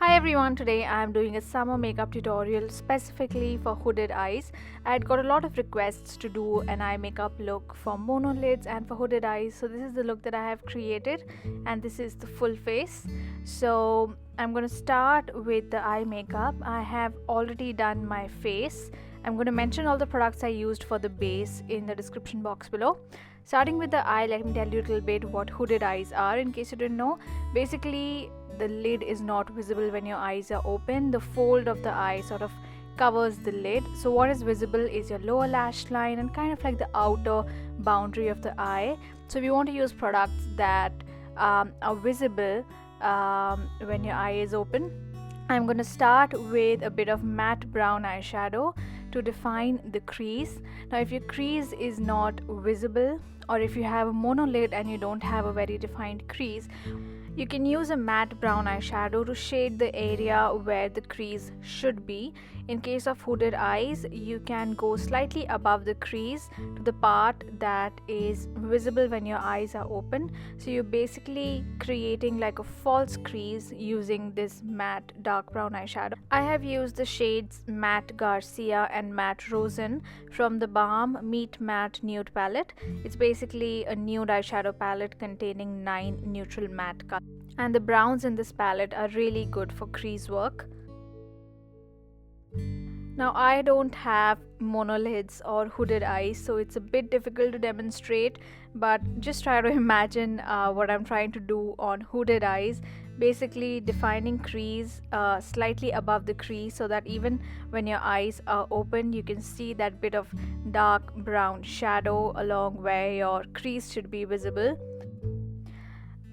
Hi everyone, today I am doing a summer makeup tutorial specifically for hooded eyes. I had got a lot of requests to do an eye makeup look for monolids and for hooded eyes. So this is the look that I have created and this is the full face. So I'm going to start with the eye makeup. I have already done my face. I'm going to mention all the products I used for the base in the description box below. Starting with the eye, let me tell you a little bit what hooded eyes are in case you didn't know. Basically, the lid is not visible when your eyes are open. The fold of the eye sort of covers the lid. So what is visible is your lower lash line and kind of like the outer boundary of the eye. So if you want to use products that are visible when your eye is open, I'm going to start with a bit of matte brown eyeshadow to define the crease. Now if your crease is not visible, or if you have a monolid and you don't have a very defined crease, you can use a matte brown eyeshadow to shade the area where the crease should be. In case of hooded eyes, you can go slightly above the crease to the part that is visible when your eyes are open. So you're basically creating like a false crease using this matte dark brown eyeshadow. I have used the shades Matte Garcia and Matte Rosen from the Balm Meet Matte Nude palette. It's basically a nude eyeshadow palette containing 9 neutral matte colors. And the browns in this palette are really good for crease work. Now I don't have monolids or hooded eyes, so it's a bit difficult to demonstrate, but just try to imagine what I'm trying to do on hooded eyes. Basically defining crease slightly above the crease so that even when your eyes are open, you can see that bit of dark brown shadow along where your crease should be visible.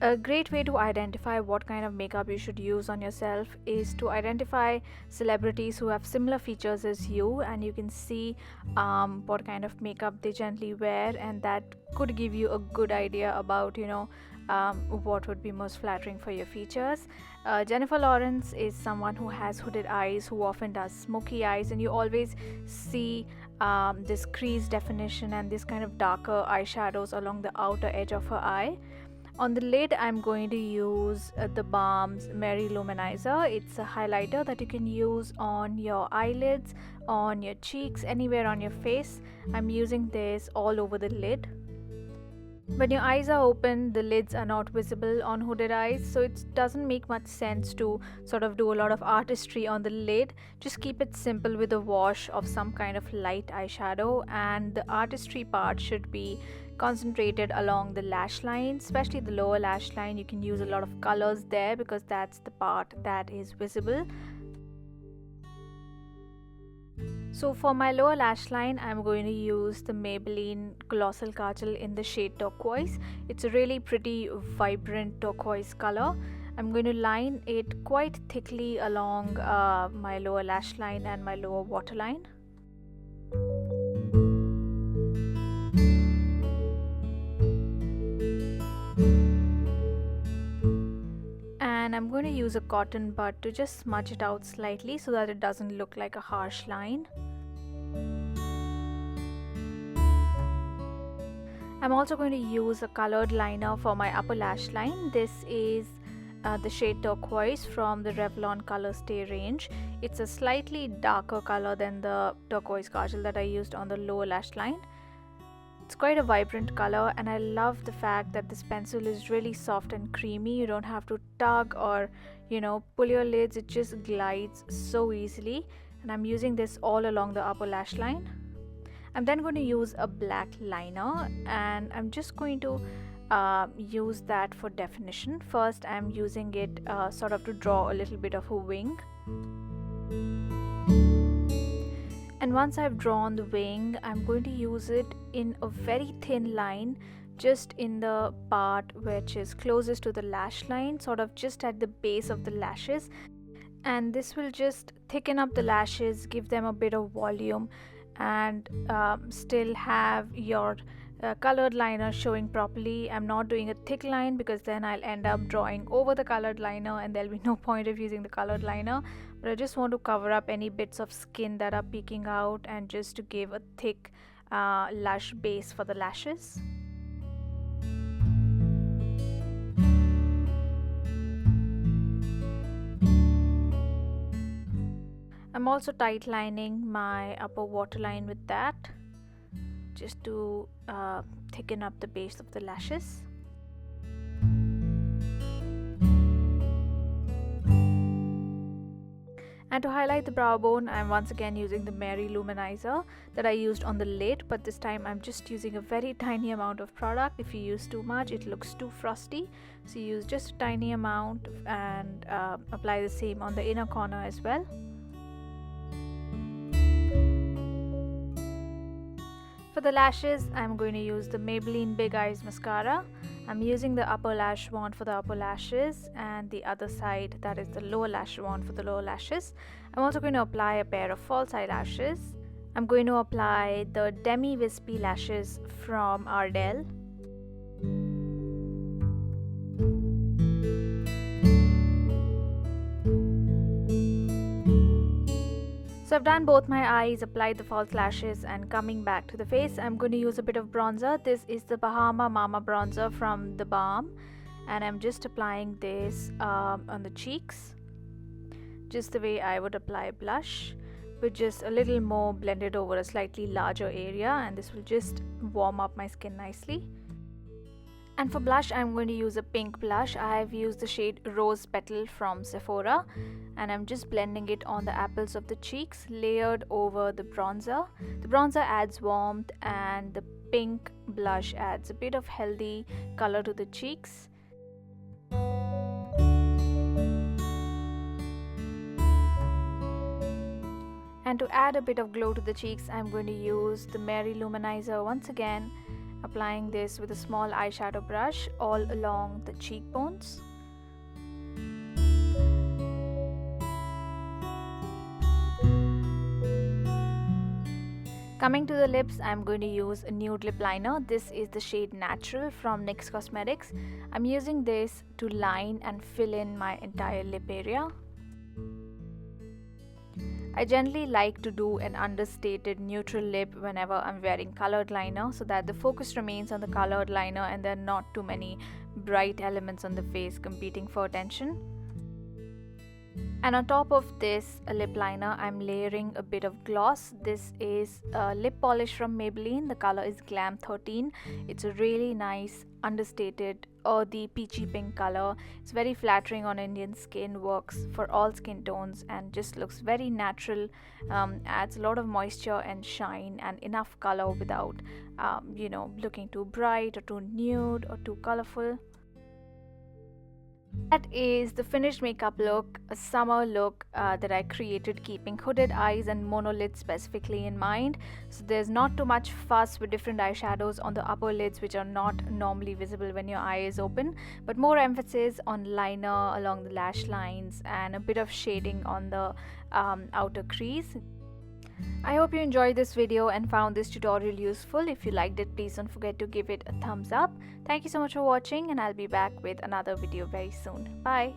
A great way to identify what kind of makeup you should use on yourself is to identify celebrities who have similar features as you, and you can see what kind of makeup they generally wear, and that could give you a good idea about what would be most flattering for your features. Jennifer Lawrence is someone who has hooded eyes, who often does smoky eyes, and you always see this crease definition and this kind of darker eyeshadows along the outer edge of her eye. On the lid, I'm going to use the Balm's Mary Luminizer. It's a highlighter that you can use on your eyelids, on your cheeks, anywhere on your face. I'm using this all over the lid. When your eyes are open, the lids are not visible on hooded eyes, so it doesn't make much sense to sort of do a lot of artistry on the lid. Just keep it simple with a wash of some kind of light eyeshadow, and the artistry part should be concentrated along the lash line, especially the lower lash line. You can use a lot of colors there because that's the part that is visible. So for my lower lash line, I'm going to use the Maybelline Colossal Kajal in the shade turquoise. It's a really pretty vibrant turquoise color. I'm going to line it quite thickly along my lower lash line and my lower waterline. And I'm going to use a cotton bud to just smudge it out slightly so that it doesn't look like a harsh line. I'm also going to use a colored liner for my upper lash line. This is the shade turquoise from the Revlon Color Stay range. It's a slightly darker color than the turquoise kajal that I used on the lower lash line. It's quite a vibrant color, and I love the fact that this pencil is really soft and creamy. You don't have to tug or pull your lids. It just glides so easily, and I'm using this all along the upper lash line. I'm then going to use a black liner, and I'm just going to use that for definition. First, I'm using it sort of to draw a little bit of a wing. And once I've drawn the wing, I'm going to use it in a very thin line just in the part which is closest to the lash line, sort of just at the base of the lashes. And this will just thicken up the lashes, give them a bit of volume, and still have your colored liner showing properly. I'm not doing a thick line because then I'll end up drawing over the colored liner and there'll be no point of using the colored liner, but I just want to cover up any bits of skin that are peeking out and just to give a thick lush base for the lashes. I'm also tight lining my upper waterline with that, just to thicken up the base of the lashes. And to highlight the brow bone, I'm once again using the Mary Luminizer that I used on the lid, but this time I'm just using a very tiny amount of product. If you use too much, it looks too frosty, so use just a tiny amount and apply the same on the inner corner as well. For the lashes, I'm going to use the Maybelline Big Eyes Mascara. I'm using the upper lash wand for the upper lashes and the other side, that is the lower lash wand, for the lower lashes. I'm also going to apply a pair of false eyelashes. I'm going to apply the Demi Wispy lashes from Ardell. So I've done both my eyes, applied the false lashes, and coming back to the face, I'm going to use a bit of bronzer. This is the Bahama Mama bronzer from The Balm, and I'm just applying this on the cheeks, just the way I would apply blush, but just a little more blended over a slightly larger area, and this will just warm up my skin nicely. And for blush, I'm going to use a pink blush. I have used the shade Rose Petal from Sephora, and I'm just blending it on the apples of the cheeks, layered over the bronzer. The bronzer adds warmth and the pink blush adds a bit of healthy color to the cheeks. And to add a bit of glow to the cheeks, I'm going to use the Mary Luminizer once again, applying this with a small eyeshadow brush all along the cheekbones. Coming to the lips, I'm going to use a nude lip liner. This is the shade Natural from NYX Cosmetics. I'm using this to line and fill in my entire lip area. I generally like to do an understated neutral lip whenever I'm wearing colored liner, so that the focus remains on the colored liner and there are not too many bright elements on the face competing for attention. And on top of this lip liner, I'm layering a bit of gloss. This is a lip polish from Maybelline. The color is Glam 13. It's a really nice, understated, earthy, peachy pink color. It's very flattering on Indian skin, works for all skin tones, and just looks very natural. Adds a lot of moisture and shine and enough color without, looking too bright or too nude or too colorful. That is the finished makeup look, a summer look that I created keeping hooded eyes and monolids specifically in mind. So there's not too much fuss with different eyeshadows on the upper lids, which are not normally visible when your eye is open, but more emphasis on liner along the lash lines and a bit of shading on the outer crease. I hope you enjoyed this video and found this tutorial useful. If you liked it, please don't forget to give it a thumbs up. Thank you so much for watching, and I'll be back with another video very soon. Bye.